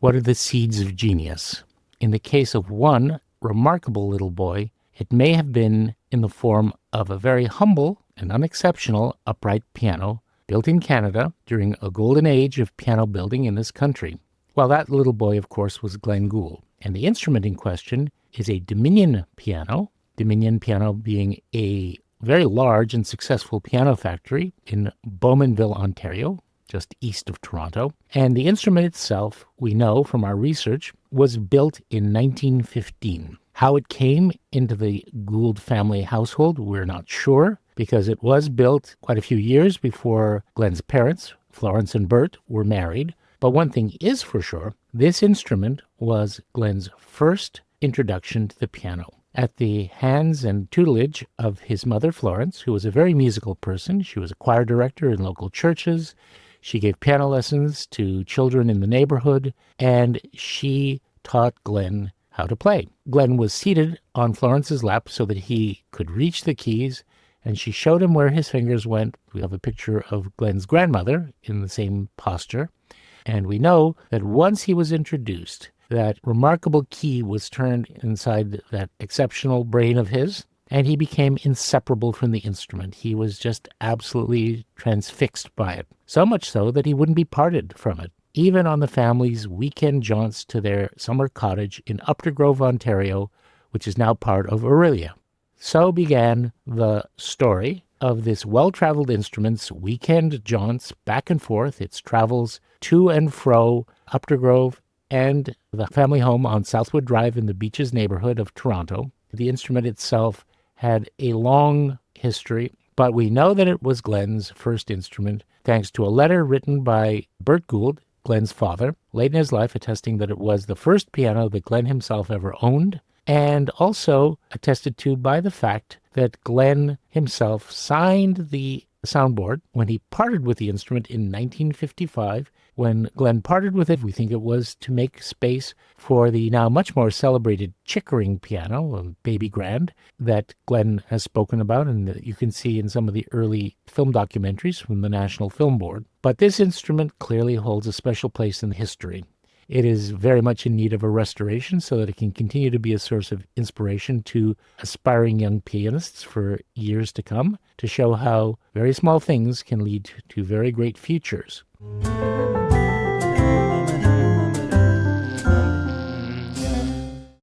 What are the seeds of genius? In the case of one remarkable little boy, it may have been in the form of a very humble and unexceptional upright piano built in Canada during a golden age of piano building in this country. Well, that little boy, of course, was Glenn Gould. And the instrument in question is a Dominion piano being a very large and successful piano factory in Bowmanville, Ontario, just east of Toronto. And the instrument itself, we know from our research, was built in 1915. How it came into the Gould family household, we're not sure, because it was built quite a few years before Glenn's parents, Florence and Bert, were married. But one thing is for sure, this instrument was Glenn's first introduction to the piano. At the hands and tutelage of his mother, Florence, who was a very musical person. She was a choir director in local churches. She gave piano lessons to children in the neighborhood, and she taught Glenn how to play. Glenn was seated on Florence's lap so that he could reach the keys, and she showed him where his fingers went. We have a picture of Glenn's grandmother in the same posture, and we know that once he was introduced, that remarkable key was turned inside that exceptional brain of his, and he became inseparable from the instrument. He was just absolutely transfixed by it, so much so that he wouldn't be parted from it, even on the family's weekend jaunts to their summer cottage in Updergrove, Ontario, which is now part of Aurelia. So began the story of this well-traveled instrument's weekend jaunts back and forth, its travels to and fro Updergrove and the family home on Southwood Drive in the Beaches neighborhood of Toronto. The instrument itself had a long history, but we know that it was Glenn's first instrument thanks to a letter written by Bert Gould, Glenn's father, late in his life, attesting that it was the first piano that Glenn himself ever owned, and also attested to by the fact that Glenn himself signed the soundboard when he parted with the instrument in 1955. When Glenn parted with it, we think it was to make space for the now much more celebrated Chickering piano, a baby grand, that Glenn has spoken about and that you can see in some of the early film documentaries from the National Film Board. But this instrument clearly holds a special place in history. It is very much in need of a restoration so that it can continue to be a source of inspiration to aspiring young pianists for years to come, to show how very small things can lead to very great futures.